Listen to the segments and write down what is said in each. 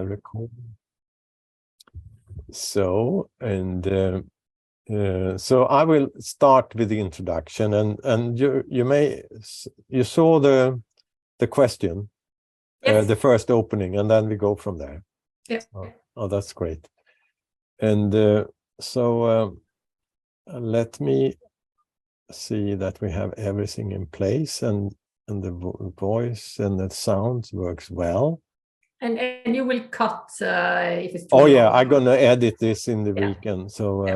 recording. So I will start with the introduction, and you saw the question, yes. the first opening, and then we go from there. Yeah. Oh, that's great. And let me see that we have everything in place, and the voice and the sound works well. And you will cut if it's too long. Yeah, long. I'm gonna edit this in the weekend. So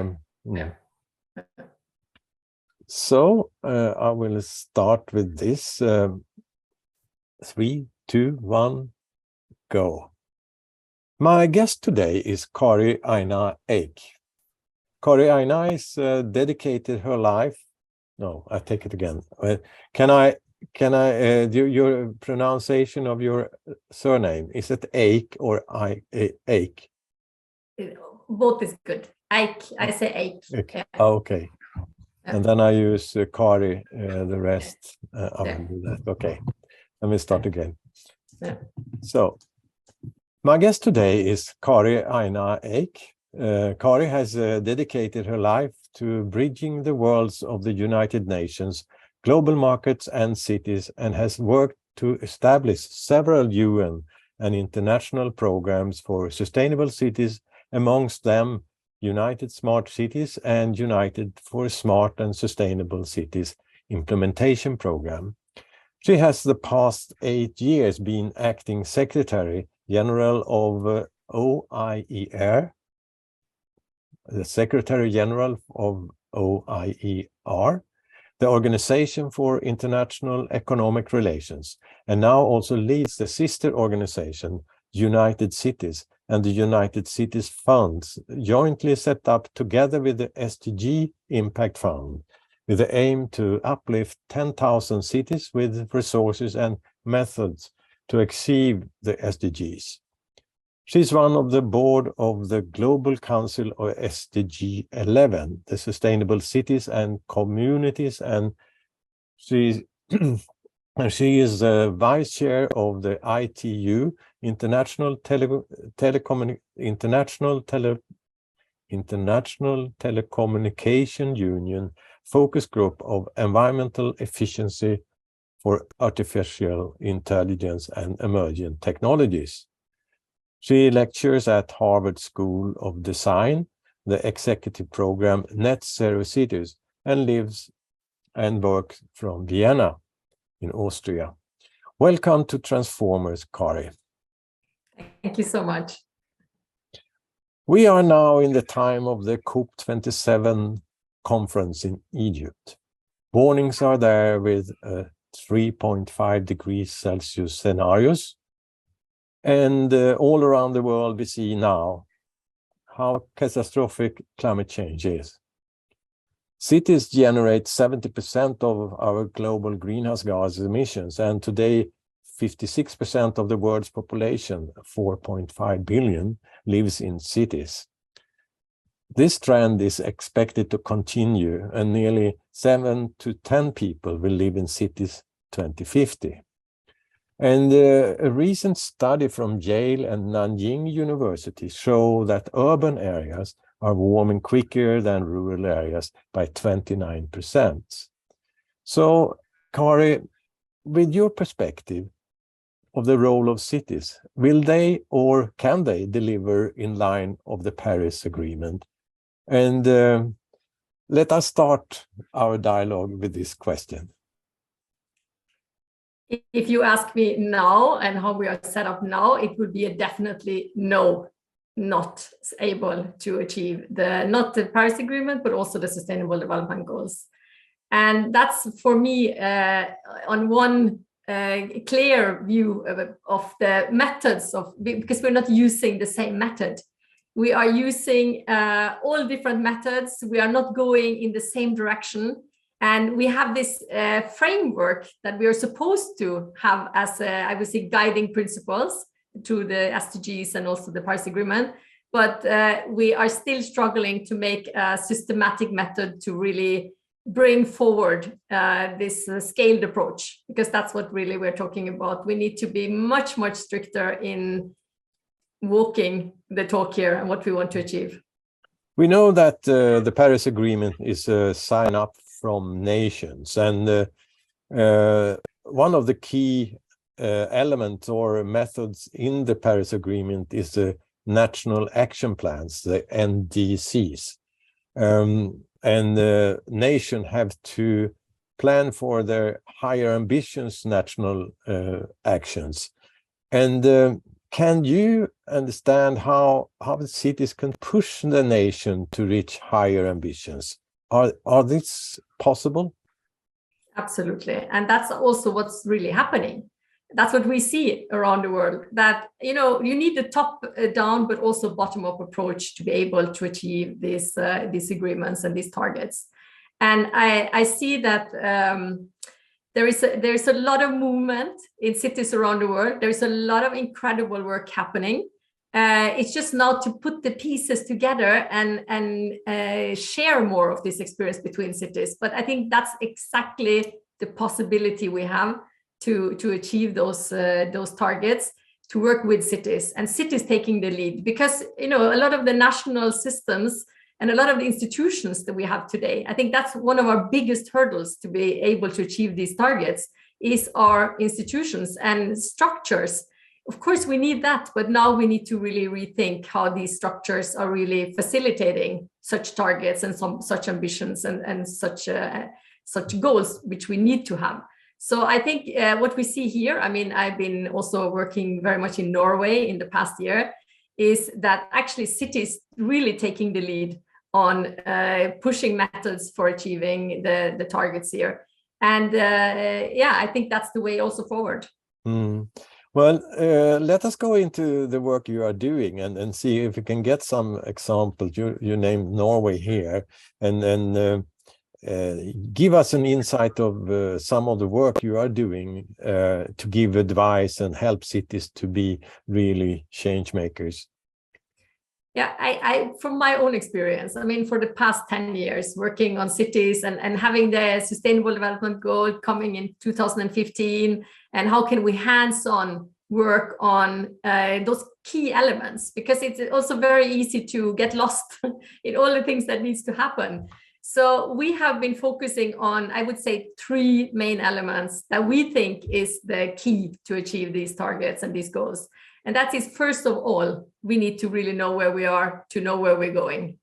So I will start with this. 3, 2, 1, go. My guest today is Kari Aina Eik. Kari Aina is dedicated her life. No, I take it again. Can I do your pronunciation of your surname? Is it Eik or Eik? Both is good. Eik. I say Eik. Okay. Yeah. Okay. And then I use Kari, the rest. I will do that. Okay. Let me start again. Yeah. So, my guest today is Kari Aina Eik. Kari has dedicated her life to bridging the worlds of the United Nations, global markets and cities, and has worked to establish several UN and international programs for sustainable cities, amongst them United Smart Cities and United for Smart and Sustainable Cities implementation program. She has the past 8 years been acting Secretary General of OIER, the Secretary General of OIER, the Organization for International Economic Relations, and now also leads the sister organization, United Cities, and the United Cities Funds, jointly set up together with the SDG Impact Fund, with the aim to uplift 10,000 cities with resources and methods to achieve the SDGs. She's one of the board of the Global Council of SDG 11, the Sustainable Cities and Communities, and she is the vice chair of the ITU, International Telecommunication Union focus group of environmental efficiency for artificial intelligence and emerging technologies. She lectures at Harvard School of Design, the executive program Net Zero Cities, and lives and works from Vienna in Austria. Welcome to Transformers, Kari. Thank you so much. We are now in the time of the COP27 conference in Egypt. Warnings are there with 3.5 degrees Celsius scenarios. And all around the world we see now how catastrophic climate change is. Cities generate 70% of our global greenhouse gas emissions, and today 56% of the world's population, 4.5 billion, lives in cities. This trend is expected to continue, and nearly 7 to 10 people will live in cities 2050. And a recent study from Yale and Nanjing University show that urban areas are warming quicker than rural areas by 29%. So, Kari, with your perspective of the role of cities, will they or can they deliver in line of the Paris Agreement? And let us start our dialogue with this question. If you ask me now and how we are set up now, it would be a definitely no, not able to achieve not the Paris Agreement, but also the Sustainable Development Goals. And that's for me on one clear view of the methods because we're not using the same method. We are using all different methods. We are not going in the same direction. And we have this framework that we are supposed to have as, I would say, guiding principles to the SDGs and also the Paris Agreement. But we are still struggling to make a systematic method to really bring forward this scaled approach, because that's what really we're talking about. We need to be much, much stricter in walking the talk here and what we want to achieve. We know that the Paris Agreement is a sign up from nations, and one of the key elements or methods in the Paris Agreement is the National Action Plans, the NDCs. And the nation have to plan for their higher ambitions national actions. And can you understand how the cities can push the nation to reach higher ambitions? Are this possible? Absolutely. And that's also what's really happening. That's what we see around the world, that, you know, you need the top down, but also bottom up approach to be able to achieve these agreements and these targets. And I see that there's a lot of movement in cities around the world. There's a lot of incredible work happening. It's just now to put the pieces together and share more of this experience between cities. But I think that's exactly the possibility we have to achieve those targets, to work with cities, and cities taking the lead. Because, you know, a lot of the national systems and a lot of the institutions that we have today, I think that's one of our biggest hurdles to be able to achieve these targets, is our institutions and structures. Of course, we need that, but now we need to really rethink how these structures are really facilitating such targets and such ambitions and such goals, which we need to have. So I think what we see here, I mean, I've been also working very much in Norway in the past year, is that actually cities really taking the lead on pushing methods for achieving the targets here. And yeah, I think that's the way also forward. Well, let us go into the work you are doing and see if we can get some examples. You named Norway here, and give us an insight of some of the work you are doing to give advice and help cities to be really change makers. Yeah, I from my own experience, I mean, for the past 10 years working on cities and having the Sustainable Development Goal coming in 2015, and how can we hands-on work on those key elements, because it's also very easy to get lost in all the things that needs to happen. So we have been focusing on, I would say, 3 main elements that we think is the key to achieve these targets and these goals. And that is, first of all, we need to really know where we are to know where we're going.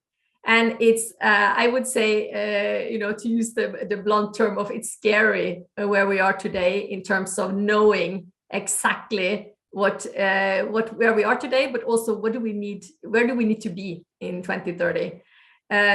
And it's, I would say, you know, to use the blunt term of, it's scary where we are today in terms of knowing exactly where we are today, but also what do we need, where do we need to be in 2030.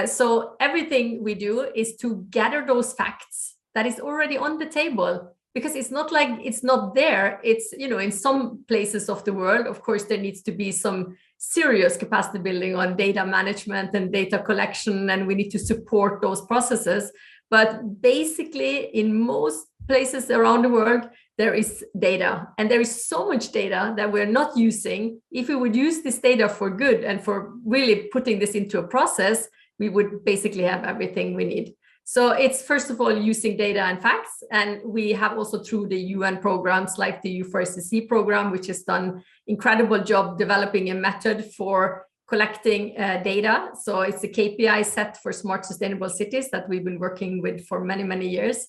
So everything we do is to gather those facts that is already on the table, because it's not like it's not there. It's, you know, in some places of the world, of course, there needs to be some serious capacity building on data management and data collection, and we need to support those processes. But basically, in most places around the world, there is data, and there is so much data that we're not using. If we would use this data for good and for really putting this into a process, we would basically have everything we need. So it's, first of all, using data and facts. And we have also, through the UN programs like the U4SDC program, which has done incredible job developing a method for collecting data. So it's a KPI set for smart sustainable cities that we've been working with for many, many years.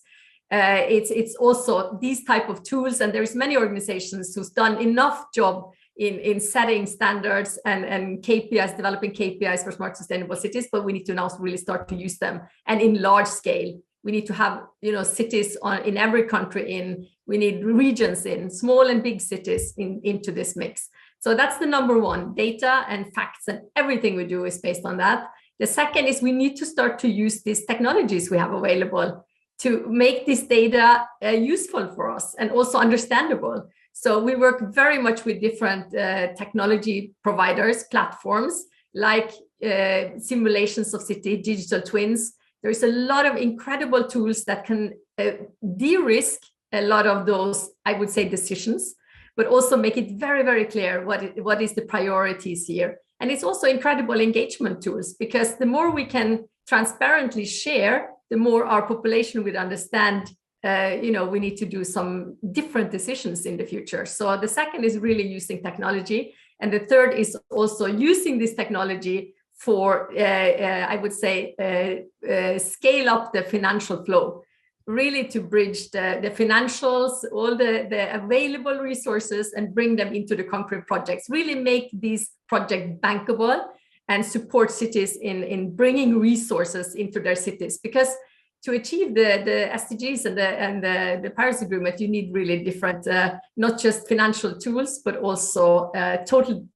It's also these type of tools, and there's many organizations who's done enough job in setting standards and KPIs, developing KPIs for smart sustainable cities, but we need to now really start to use them. And in large scale, we need to have, you know, cities in every country we need regions in, small and big cities into this mix. So that's the number one, data and facts, and everything we do is based on that. The second is we need to start to use these technologies we have available to make this data useful for us and also understandable. So we work very much with different technology providers, platforms like simulations of city, digital twins. There's a lot of incredible tools that can de-risk a lot of those, I would say, decisions, but also make it very, very clear what is the priorities here. And it's also incredible engagement tools, because the more we can transparently share, the more our population would understand you know, we need to do some different decisions in the future. So the second is really using technology. And the third is also using this technology for, I would say, scale up the financial flow, really to bridge the financials, all the available resources, and bring them into the concrete projects, really make these projects bankable and support cities in bringing resources into their cities. Because to achieve the SDGs and the Paris Agreement, you need really different, not just financial tools, but also total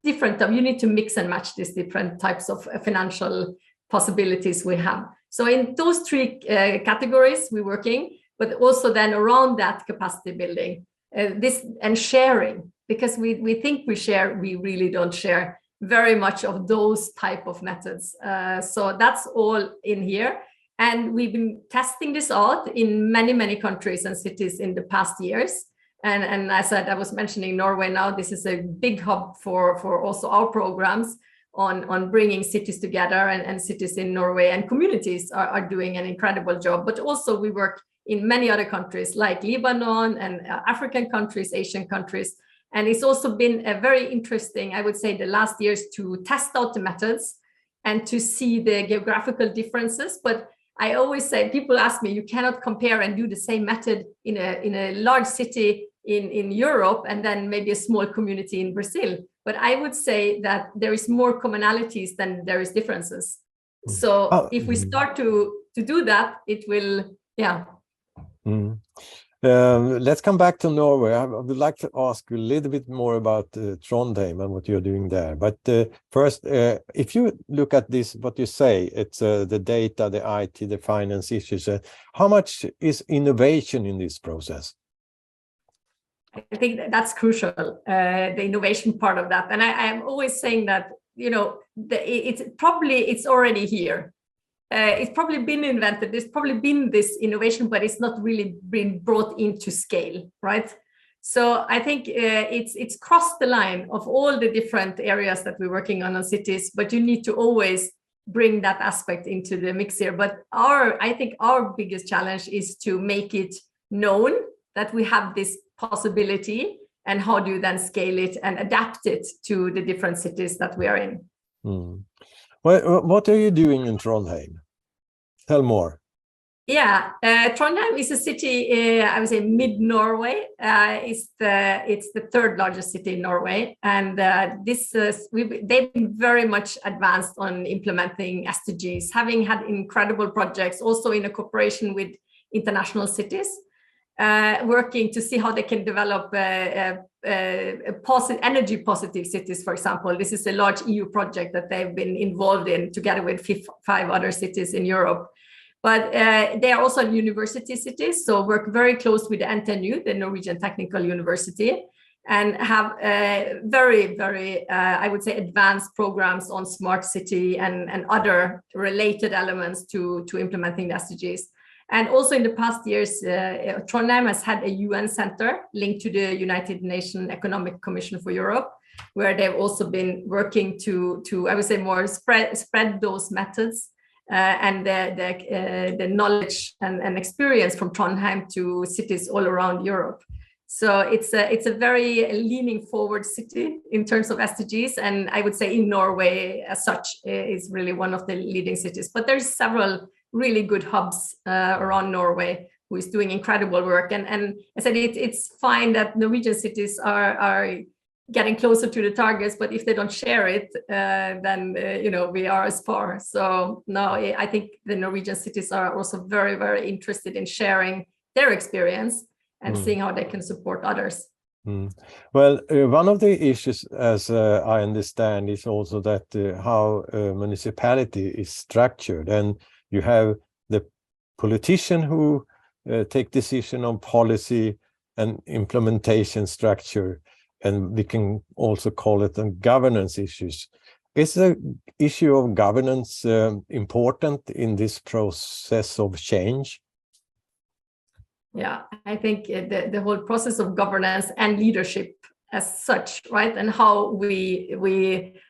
different. You need to mix and match these different types of financial possibilities we have. So in those three categories we're working, but also then around that capacity building, this and sharing, because we think we share, we really don't share very much of those type of methods. So that's all in here. And we've been testing this out in many, many countries and cities in the past years. And as I was mentioning Norway now, this is a big hub for also our programs on bringing cities together, and cities in Norway and communities are doing an incredible job. But also we work in many other countries like Lebanon and African countries, Asian countries. And it's also been a very interesting, I would say, the last years to test out the methods and to see the geographical differences. But I always say, people ask me, you cannot compare and do the same method in a large city in Europe and then maybe a small community in Brazil. But I would say that there is more commonalities than there is differences. So if we start to do that, it will, yeah. Let's come back to Norway. I would like to ask you a little bit more about Trondheim and what you're doing there. But first, if you look at this, what you say, it's the data, the IT, the finance issues. How much is innovation in this process? I think that's crucial, the innovation part of that. And I am always saying that, you know, it's already here. It's probably been invented. There's probably been this innovation, but it's not really been brought into scale, right? So I think it's crossed the line of all the different areas that we're working on cities, but you need to always bring that aspect into the mix here. But I think our biggest challenge is to make it known that we have this possibility, and how do you then scale it and adapt it to the different cities that we are in. Well, what are you doing in Trondheim? Tell more. Yeah, Trondheim is a city, I would say mid-Norway. It's the third largest city in Norway. And they've been very much advanced on implementing SDGs, having had incredible projects, also in a cooperation with international cities, working to see how they can develop energy positive cities, for example. This is a large EU project that they've been involved in together with 5 other cities in Europe. But they are also university cities, so work very close with the NTNU, the Norwegian Technical University, and have very, very, I would say, advanced programs on smart city and other related elements to implementing the SDGs. And also in the past years, Trondheim has had a UN center linked to the United Nations Economic Commission for Europe, where they've also been working to I would say, more spread those methods and the knowledge and experience from Trondheim to cities all around Europe. So it's a very leaning forward city in terms of SDGs, and I would say in Norway as such is really one of the leading cities. But there's several really good hubs around Norway who is doing incredible work. And I said it's fine that Norwegian cities are getting closer to the targets, but if they don't share it, then we are as far. So now I think the Norwegian cities are also very, very interested in sharing their experience and seeing how they can support others. Well, one of the issues, as I understand, is also that how a municipality is structured, and you have the politician who take decision on policy and implementation structure, and we can also call it governance issues. Is the issue of governance important in this process of change? Yeah, I think the whole process of governance and leadership as such, right? And how we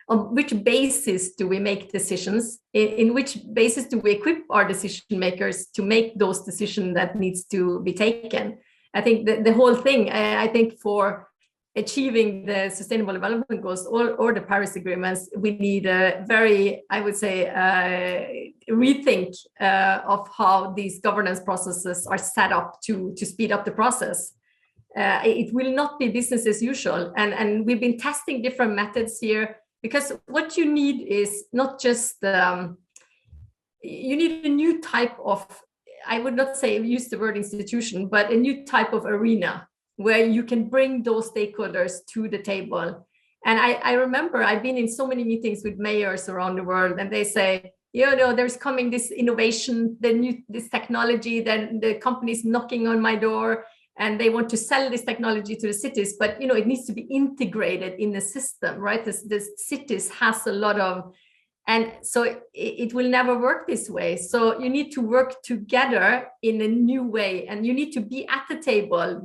on which basis do we make decisions? In which basis do we equip our decision makers to make those decisions that needs to be taken? I think the whole thing, I think for achieving the Sustainable Development Goals or the Paris agreements, we need a very, I would say, rethink of how these governance processes are set up to speed up the process. It will not be business as usual. And we've been testing different methods here, because what you need is not just, you need a new type of, I would not say use the word institution, but a new type of arena where you can bring those stakeholders to the table. And I remember I've been in so many meetings with mayors around the world, and they say, there's coming this innovation, this technology, then the company's knocking on my door and they want to sell this technology to the cities, but it needs to be integrated in the system, right? This cities has a lot of, and so it will never work this way. So you need to work together in a new way, and you need to be at the table.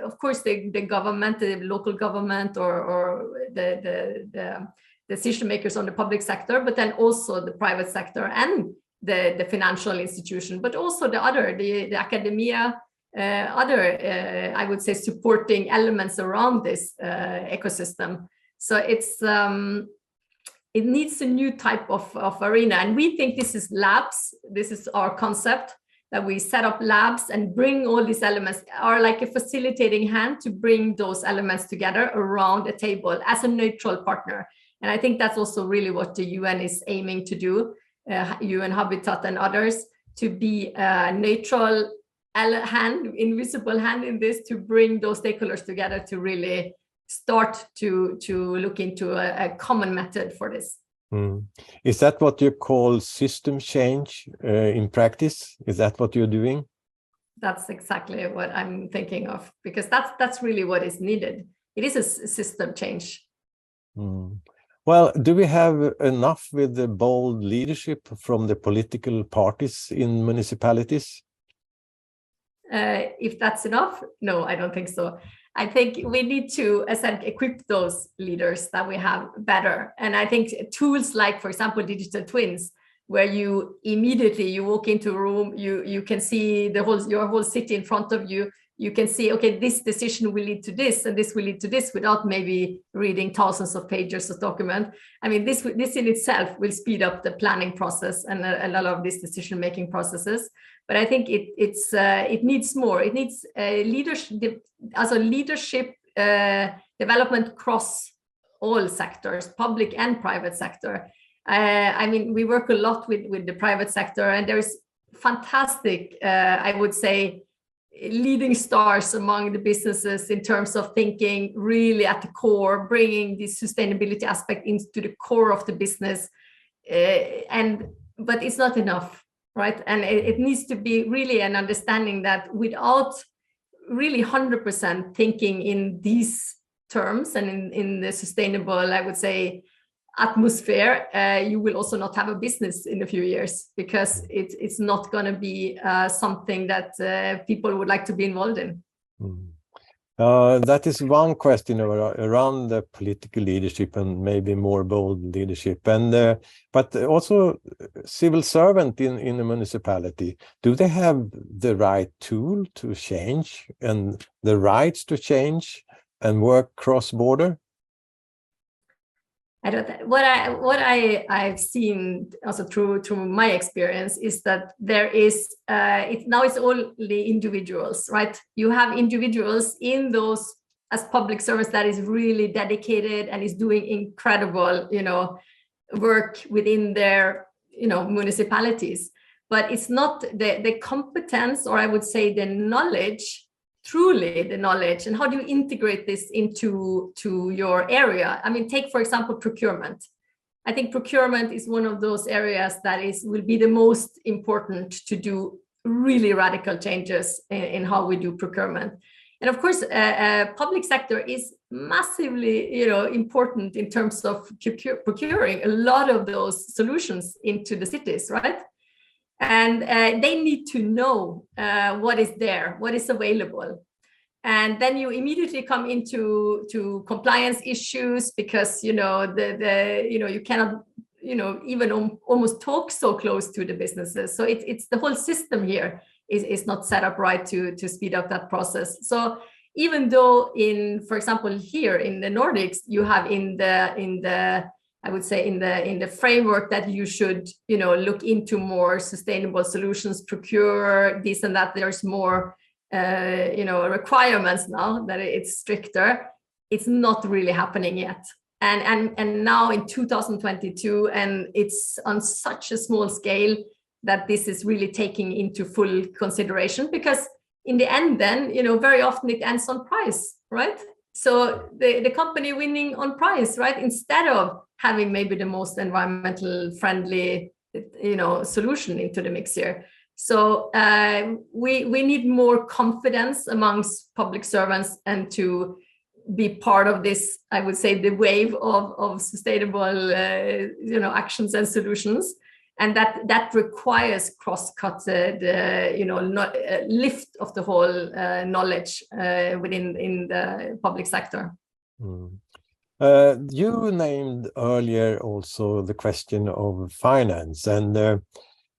Of course, the government, the local government, or the decision makers on the public sector, but then also the private sector and the financial institution, but also the academia, I would say, supporting elements around this ecosystem. So it needs a new type of arena. And we think this is labs. This is our concept, that we set up labs and bring all these elements, are like a facilitating hand to bring those elements together around a table as a neutral partner. And I think that's also really what the UN is aiming to do, UN Habitat and others, to be a neutral hand, invisible hand in this, to bring those stakeholders together to really start to look into a common method for this. Is that what you call system change in practice? Is that what you're doing? That's exactly what I'm thinking of, because that's really what is needed. It is a system change. Well, do we have enough with the bold leadership from the political parties in municipalities? If that's enough? No, I don't think so. I think we need to equip those leaders that we have better. And I think tools like, for example, digital twins, where you immediately walk into a room, you can see your whole city in front of you. You can see, okay, this decision will lead to this, and this will lead to this, without maybe reading thousands of pages of document. I mean, this in itself will speed up the planning process and a lot of these decision-making processes. But I think it needs more. It needs leadership development across all sectors, public and private sector. I mean, we work a lot with the private sector, and there's fantastic, I would say, leading stars among the businesses in terms of thinking really at the core, bringing the sustainability aspect into the core of the business. But it's not enough, right? And it needs to be really an understanding that without really 100% thinking in these terms and in the sustainable, I would say, atmosphere, you will also not have a business in a few years, because it's not going to be something that people would like to be involved in. That is one question around the political leadership and maybe more bold leadership, and but also civil servant in a municipality. Do they have the right tool to change and the rights to change and work cross-border? I don't. What I've seen also through my experience is that there is it's all the individuals, right? You have individuals in those as public service that is really dedicated and is doing incredible, work within their, municipalities. But it's not the competence, or I would say the knowledge. Truly the knowledge, and how do you integrate this into your area? I mean, take, for example, procurement. I think procurement is one of those areas that will be the most important to do really radical changes in how we do procurement. And of course, public sector is massively, important in terms of procuring a lot of those solutions into the cities, right? And they need to know what is there, what is available. And then you immediately come into compliance issues, because, you cannot, even almost talk so close to the businesses. So it's the whole system here is not set up right to speed up that process. So even though for example, here in the Nordics, you have in the I would say in the framework that you should, look into more sustainable solutions, procure this and that. There's more, requirements now that it's stricter. It's not really happening yet. And now in 2022, and it's on such a small scale that this is really taking into full consideration, because in the end, then, very often it ends on price, right? So the company winning on price, right? Instead of having maybe the most environmental friendly, solution into the mix here. So we need more confidence amongst public servants and to be part of this, I would say, the wave of sustainable, actions and solutions. And that requires cross-cutted, lift of the whole knowledge in the public sector. Mm. You named earlier also the question of finance, and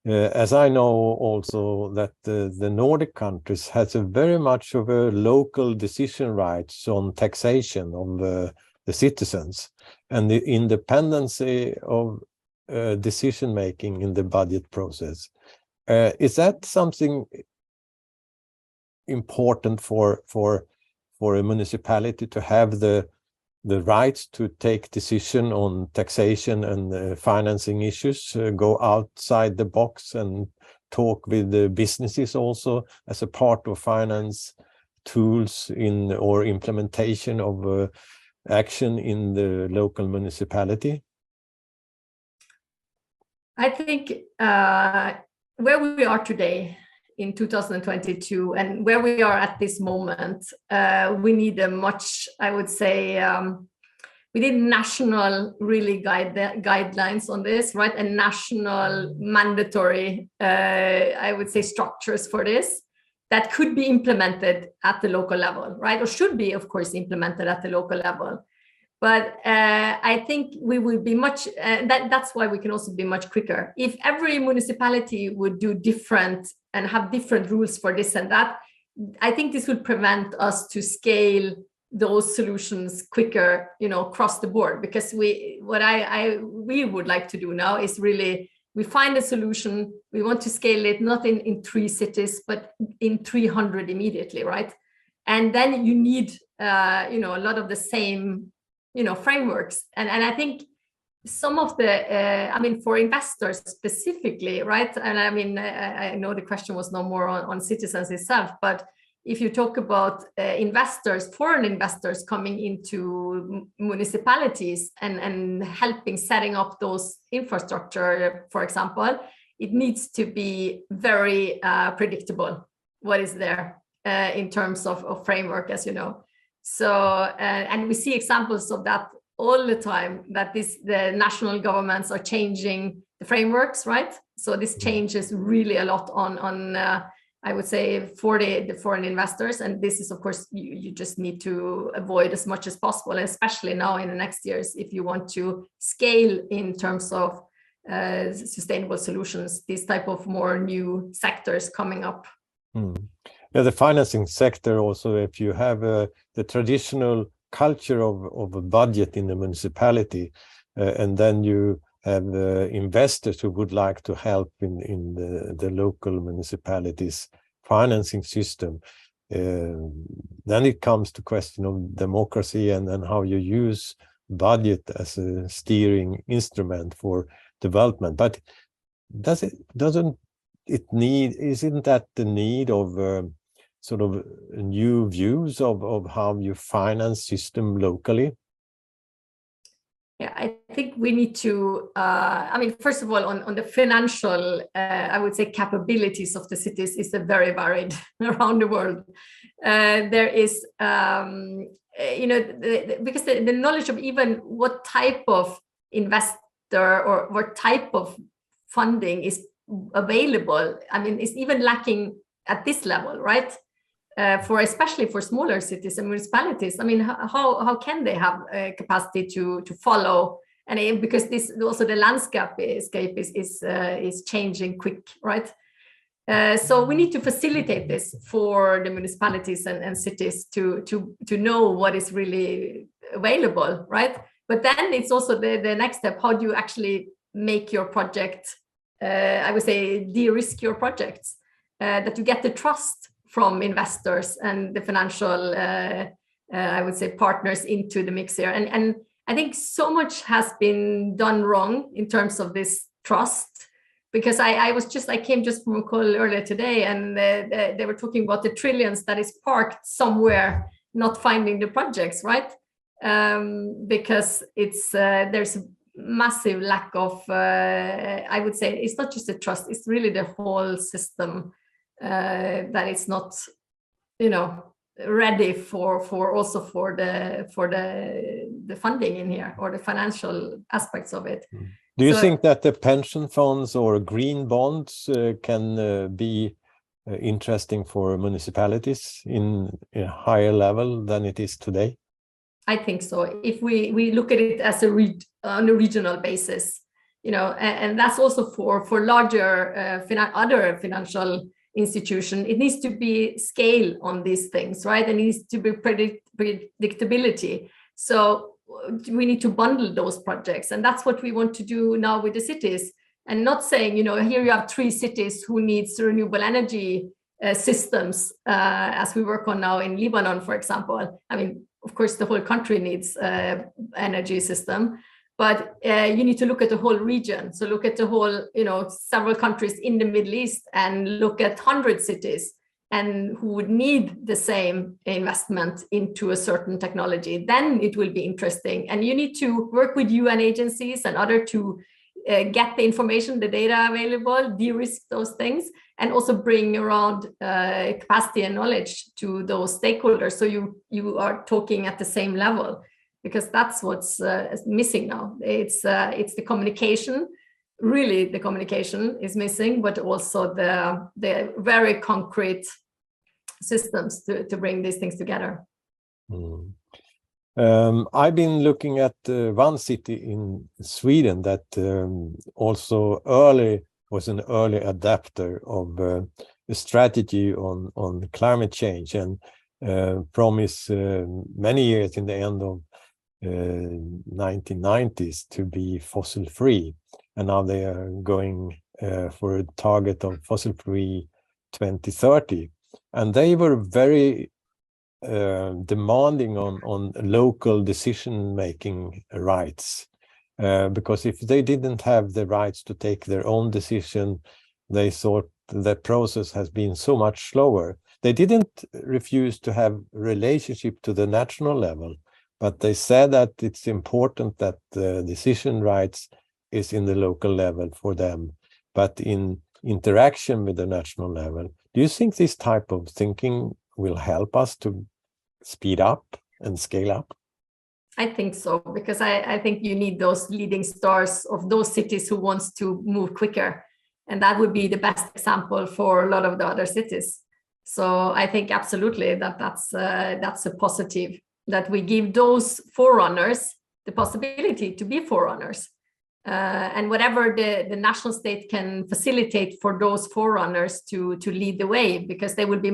as I know also that the Nordic countries has a very much of a local decision rights on taxation of the citizens, and the independency of decision making in the budget process. Is that something important for a municipality to have the rights to take decision on taxation and financing issues, go outside the box and talk with the businesses also as a part of finance tools or implementation of action in the local municipality? I think where we are today in 2022 and where we are at this moment, we need a much, I would say, we need national really guidelines on this, right? And national mandatory, I would say, structures for this that could be implemented at the local level, right? Or should be, of course, implemented at the local level. But I think we will be much, that's why we can also be much quicker. If every municipality would do different and have different rules for this and that, I think this would prevent us to scale those solutions quicker, across the board. Because we would like to do now is really, we find a solution, we want to scale it, not in 3 cities, but in 300 immediately, right? And then you need, a lot of the same, frameworks. And I think some of the, for investors specifically, right? And I know the question was no more on citizens itself, but if you talk about investors, foreign investors coming into municipalities and helping setting up those infrastructure, for example, it needs to be very predictable what is there in terms of framework, as you know. So, and we see examples of that all the time, that the national governments are changing the frameworks, right? So this changes really a lot on I would say, for the foreign investors. And this is, of course, you just need to avoid as much as possible, especially now in the next years, if you want to scale in terms of sustainable solutions, these type of more new sectors coming up. Yeah, the financing sector also, if you have the traditional culture of a budget in the municipality, and then you have investors who would like to help in the local municipalities financing system, then it comes to question of democracy and how you use budget as a steering instrument for development. But isn't that the need of sort of new views of how you finance system locally? Yeah, I think we need to, first of all, on the financial, I would say, capabilities of the cities is very varied around the world. There is, because the knowledge of even what type of investor or what type of funding is available, it's even lacking at this level, right? Especially for smaller cities and municipalities. How can they have a capacity to follow? And because this also the landscape is changing quick, right? So we need to facilitate this for the municipalities and cities to know what is really available, right? But then it's also the next step. How do you actually make your project, I would say, de-risk your projects, that you get the trust from investors and the financial, I would say, partners into the mix here. And I think so much has been done wrong in terms of this trust. Because I came just from a call earlier today, and they were talking about the trillions that is parked somewhere, not finding the projects, right? Because it's there's a massive lack of, I would say, it's not just the trust; it's really the whole system that is not, ready for the funding in here, or the financial aspects of it. Do you think that the pension funds or green bonds can be interesting for municipalities in a higher level than it is today? I think so. If we look at it as on a regional basis, and that's also for larger other financial institution, it needs to be scale on these things, right? And it needs to be predictability. So we need to bundle those projects, and that's what we want to do now with the cities. And not saying, here you have 3 cities who needs renewable energy systems, as we work on now in Lebanon, for example. I mean, of course, the whole country needs energy system, but you need to look at the whole region. So look at the whole, several countries in the Middle East, and look at 100 cities and who would need the same investment into a certain technology. Then it will be interesting. And you need to work with UN agencies and other to get the information, the data available, de-risk those things, and also bring around capacity and knowledge to those stakeholders. So you are talking at the same level, because that's what's missing now. It's the communication. Really, the communication is missing, but also the very concrete systems to bring these things together. I've been looking at one city in Sweden that also was an early adapter of a strategy on climate change, and promised many years in the end of 1990s to be fossil free. And now they are going for a target of fossil-free 2030. And they were very demanding on local decision-making rights. Because if they didn't have the rights to take their own decision, they thought the process has been so much slower. They didn't refuse to have relationship to the national level, but they said that it's important that the decision rights is in the local level for them, but in interaction with the national level. Do you think this type of thinking will help us to speed up and scale up? I think so, because I think you need those leading stars of those cities who wants to move quicker. And that would be the best example for a lot of the other cities. So I think absolutely that's a positive, that we give those forerunners the possibility to be forerunners. And whatever the national state can facilitate for those forerunners to lead the way, because they will be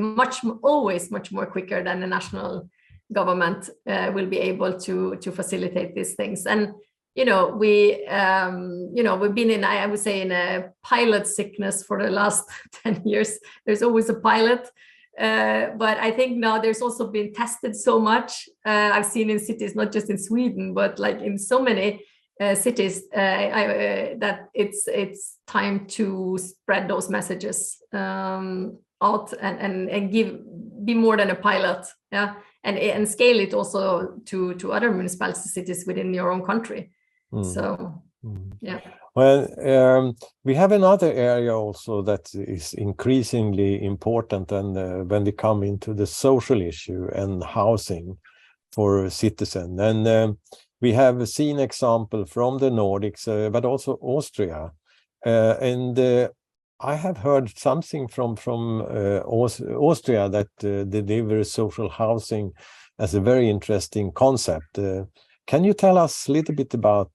always much more quicker than the national government will be able to facilitate these things. And we've been in, I would say, in a pilot sickness for the last 10 years. There's always a pilot. But I think now there's also been tested so much. I've seen in cities, not just in Sweden, but like in so many cities, that it's time to spread those messages out and be more than a pilot, yeah, and scale it also to other municipalities, cities within your own country. So, yeah. Well, we have another area also that is increasingly important, and when we come into the social issue and housing for citizens. And we have seen example from the Nordics, but also Austria. And I have heard something from Austria that delivers social housing as a very interesting concept. Can you tell us a little bit about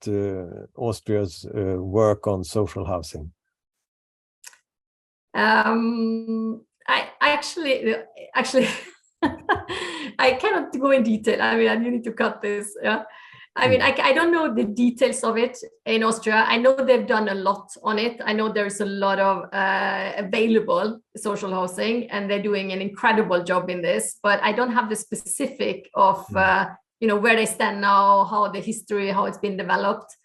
Austria's work on social housing? I actually I cannot go in detail. I mean, you need to cut this. Yeah. I mean, I don't know the details of it in Austria. I know they've done a lot on it. I know there's a lot of available social housing, and they're doing an incredible job in this. But I don't have the specific of where they stand now, how the history, how it's been developed.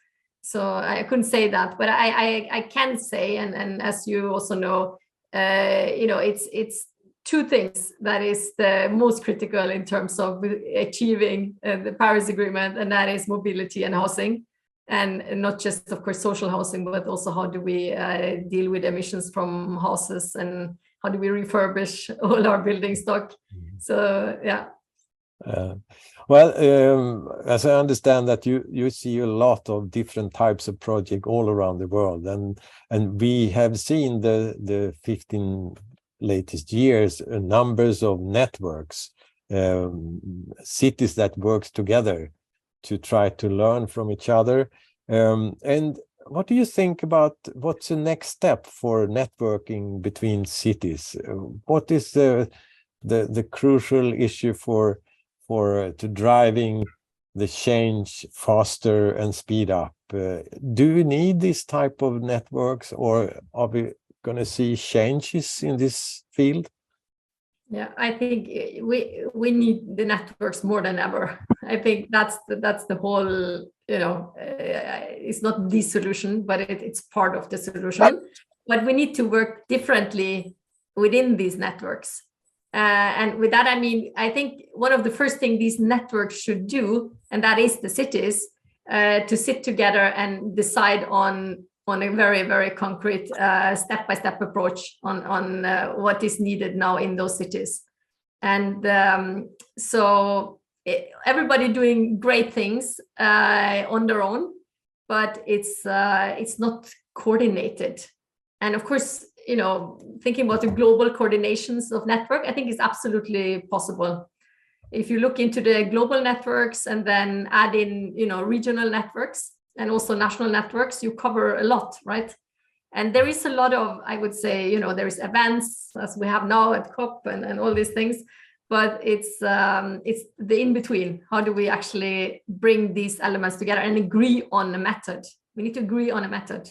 So I couldn't say that, but I can say, and as you also know, it's two things that is the most critical in terms of achieving the Paris Agreement, and that is mobility and housing, and not just, of course, social housing, but also how do we deal with emissions from houses, and how do we refurbish all our building stock. So yeah. As I understand that you see a lot of different types of projects all around the world, and we have seen the 15 latest years numbers of networks, cities that works together to try to learn from each other. And what do you think about what's the next step for networking between cities? What is the crucial issue to driving the change faster and speed up? Do you need this type of networks, or are we going to see changes in this field? Yeah, I think we need the networks more than ever. I think that's the whole, it's not the solution, but it's part of the solution. But we need to work differently within these networks. And with that, I mean, I think one of the first things these networks should do, and that is the cities, to sit together and decide on a very, very concrete step-by-step approach on what is needed now in those cities. And so everybody doing great things on their own, but it's not coordinated. And of course, thinking about the global coordinations of network, I think is absolutely possible. If you look into the global networks and then add in, regional networks and also national networks, you cover a lot, right? And there is a lot of, I would say, there is events as we have now at COP and all these things, but it's the in-between. How do we actually bring these elements together and agree on a method? We need to agree on a method.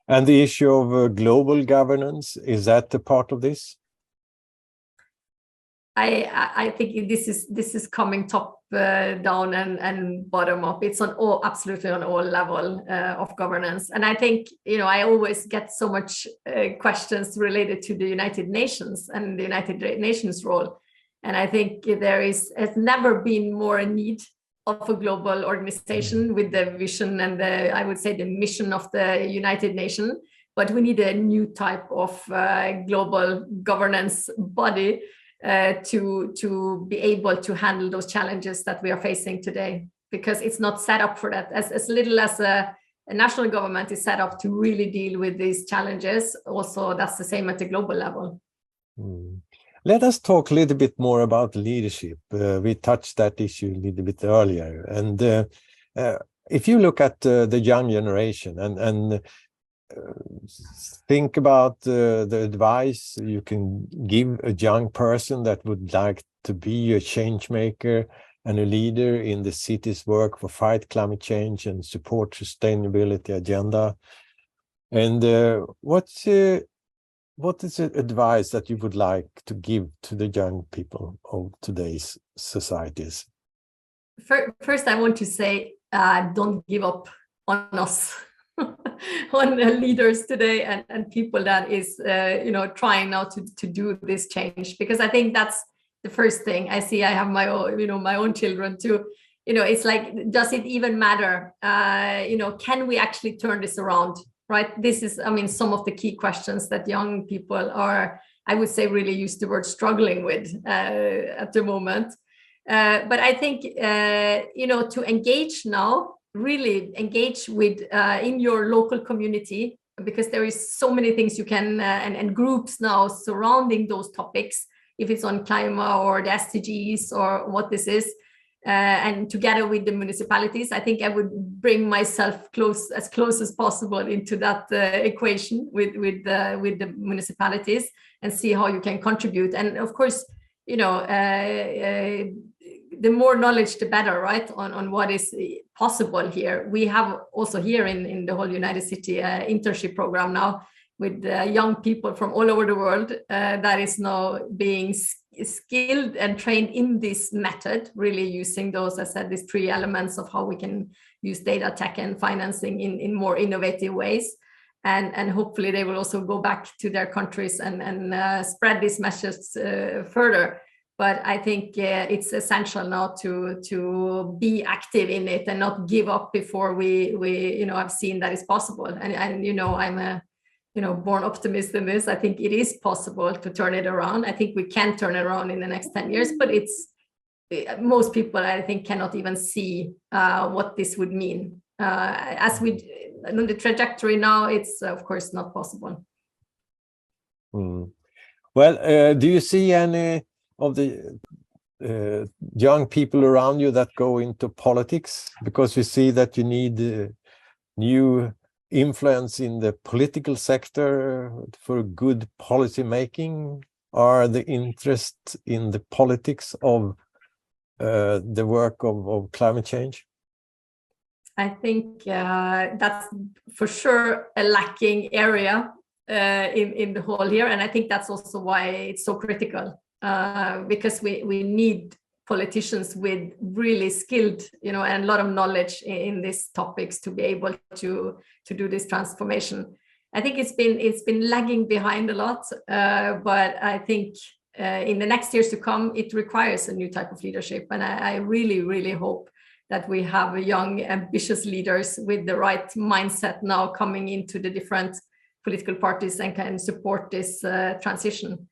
And the issue of global governance, is that a part of this? I think this is coming top down and bottom up. It's absolutely on all level of governance. And I think, I always get so much questions related to the United Nations and the United Nations role. And I think has never been more a need of a global organization with the vision and I would say the mission of the United Nations. But we need a new type of global governance body to be able to handle those challenges that we are facing today, because it's not set up for that. As little as a national government is set up to really deal with these challenges, also that's the same at the global level. Let us talk a little bit more about leadership. We touched that issue a little bit earlier. And if you look at the young generation and think about the advice you can give a young person that would like to be a change maker and a leader in the city's work for fight climate change and support sustainability agenda. And what is the advice that you would like to give to the young people of today's societies? First, I want to say, don't give up on us. On leaders today and people that is trying now to do this change, because I think that's the first thing I see. I have my own my own children too. It's like, does it even matter? Can we actually turn this around, right? This is, some of the key questions that young people are, I would say, really use the word struggling with at the moment. But I think to engage now, really engage with in your local community, because there is so many things you can and groups now surrounding those topics, if it's on climate or the SDGs or what this is, And together with the municipalities, I think I would bring myself as close as possible into that equation with the municipalities and see how you can contribute. And of course, you know, the more knowledge, the better, right? On what is possible here. We have also here in the whole United City internship program now with young people from all over the world that is now being skilled and trained in this method, really using those, as I said, these three elements of how we can use data, tech, and financing in more innovative ways. And hopefully they will also go back to their countries and spread these messages further. But I think it's essential now to be active in it and not give up before we you know, have seen that it's possible. And you know, I'm a born optimist in this. I think it is possible to turn it around. I think we can turn it around in the next 10 years, but most people, I think, cannot even see what this would mean. As we on the trajectory now, it's of course not possible. Well, do you see any of the young people around you that go into politics? Because you see that you need new influence in the political sector for good policy making. Are the interest in the politics of the work of climate change? I think that's for sure a lacking area in the whole here, and I think that's also why it's so critical, because we need politicians with really skilled, you know, and a lot of knowledge in these topics to be able to do this transformation. I think it's been lagging behind a lot, but I think in the next years to come, it requires a new type of leadership, and I really, really hope that we have young, ambitious leaders with the right mindset now coming into the different political parties and can support this transition.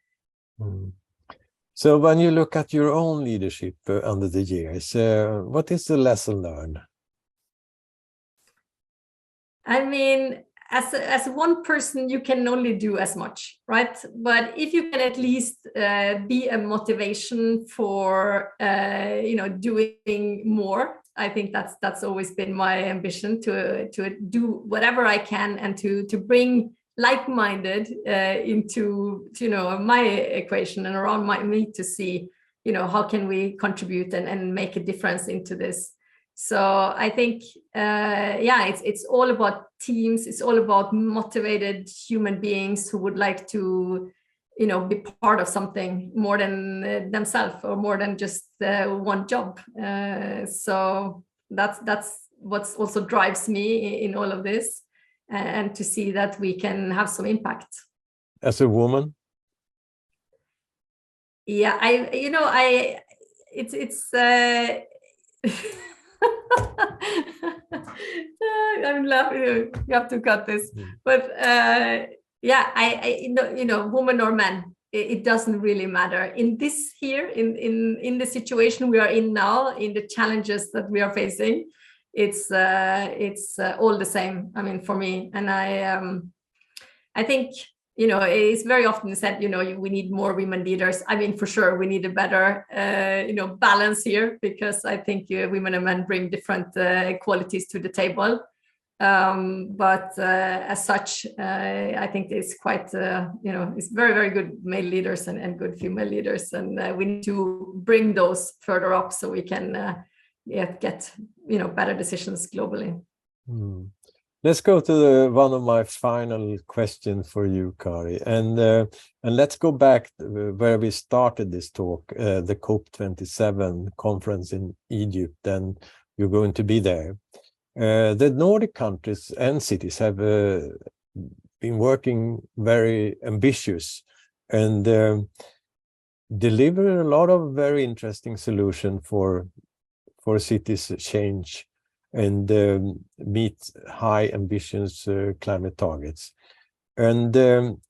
So when you look at your own leadership under the years, what is the lesson learned? I mean, as one person, you can only do as much, right? But if you can at least be a motivation for, you know, doing more, I think that's always been my ambition, to do whatever I can and to bring like-minded into, you know, my equation and around me to see, you know, how can we contribute and make a difference into this. So I think, yeah, it's all about teams. It's all about motivated human beings who would like to, you know, be part of something more than themselves or more than just one job. So that's what also drives me in all of this, and to see that we can have some impact. As a woman? Yeah, it's I'm laughing. You have to cut this, but yeah, you know, woman or man, it doesn't really matter in this here, in the situation we are in now, in the challenges that we are facing. It's all the same. I mean, for me, and I think, you know, it's very often said, you know, we need more women leaders. I mean, for sure, we need a better, you know, balance here, because I think women and men bring different qualities to the table. But as such, I think it's quite, you know, it's very, very good male leaders and good female leaders. And we need to bring those further up so we can get, you know, better decisions globally. Let's go to one of my final questions for you, Kari, and let's go back where we started this talk, the COP27 conference in Egypt, and you're going to be there. The Nordic countries and cities have been working very ambitious and deliver a lot of very interesting solutions for cities change and meet high ambitious climate targets. And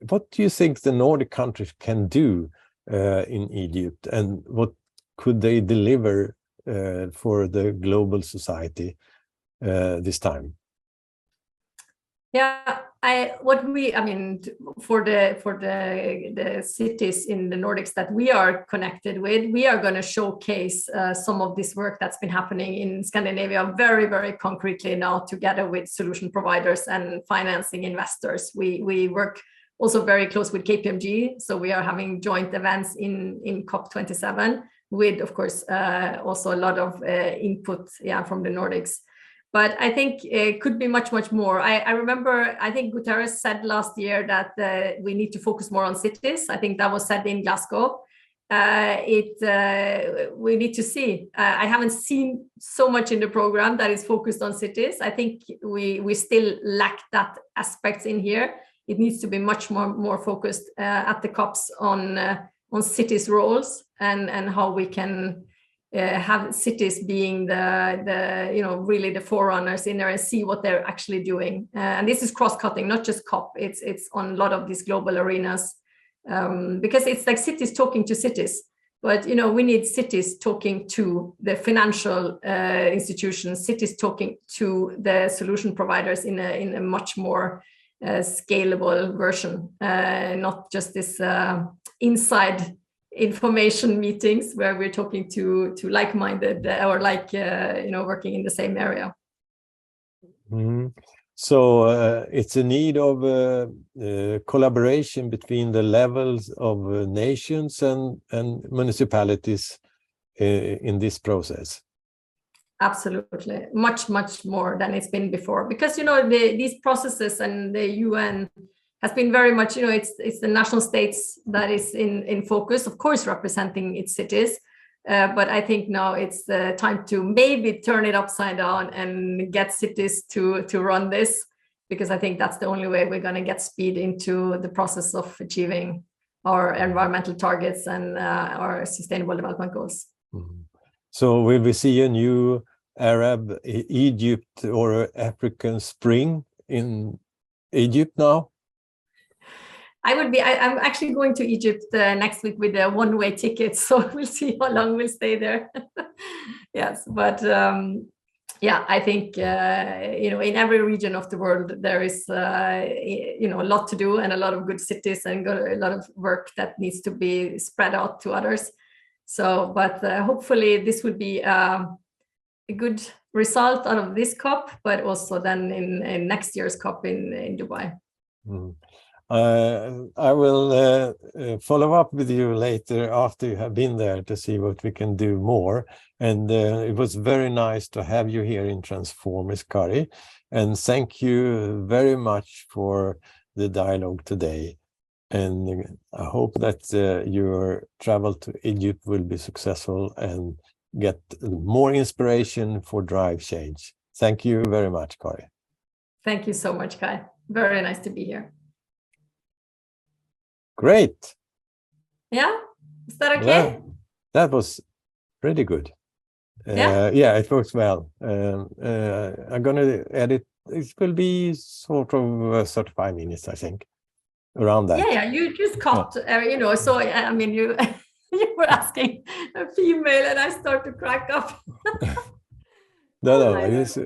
what do you think the Nordic countries can do in Egypt, and what could they deliver for the global society this time? Yeah, for the cities in the Nordics that we are connected with, we are going to showcase some of this work that's been happening in Scandinavia very, very concretely now, together with solution providers and financing investors. We work also very close with KPMG, so we are having joint events in COP27 with, of course, also a lot of input, from the Nordics. But I think it could be much, much more. I remember, I think Guterres said last year that we need to focus more on cities. I think that was said in Glasgow. We need to see. I haven't seen so much in the program that is focused on cities. I think we still lack that aspect in here. It needs to be much more focused at the COPs on cities' roles and how we can have cities being the really the forerunners in there and see what they're actually doing. And this is cross-cutting, not just COP. It's on a lot of these global arenas, because it's like cities talking to cities. But we need cities talking to the financial institutions, cities talking to the solution providers in a much more scalable version, not just this inside information meetings where we're talking to like-minded or working in the same area. Mm. So it's a need of collaboration between the levels of nations and municipalities in this process. Absolutely, much more than it's been before, because these processes and the UN has been very much, it's the national states that is in focus, of course, representing its cities. But I think now it's the time to maybe turn it upside down and get cities to run this, because I think that's the only way we're going to get speed into the process of achieving our environmental targets and our sustainable development goals. Mm-hmm. So will we see a new Arab Egypt or African Spring in Egypt now? I'm actually going to Egypt next week with a one-way ticket, so we'll see how long we'll stay there. Yes, but I think in every region of the world there is a lot to do and a lot of good cities and a lot of work that needs to be spread out to others. So, but hopefully this would be a good result out of this COP, but also then in next year's COP in Dubai. Mm. I will follow up with you later after you have been there to see what we can do more. And it was very nice to have you here in Transformers, Kari. And thank you very much for the dialogue today. And I hope that your travel to Egypt will be successful and get more inspiration for drive change. Thank you very much, Kari. Thank you so much, Kai. Very nice to be here. Great. Yeah, is that okay? Yeah, that was pretty good. Yeah, it works well. I'm gonna edit. It will be sort of 35 minutes, I think, around that. Yeah, you just cut, so I mean, you were asking a female and I start to crack up. No, it was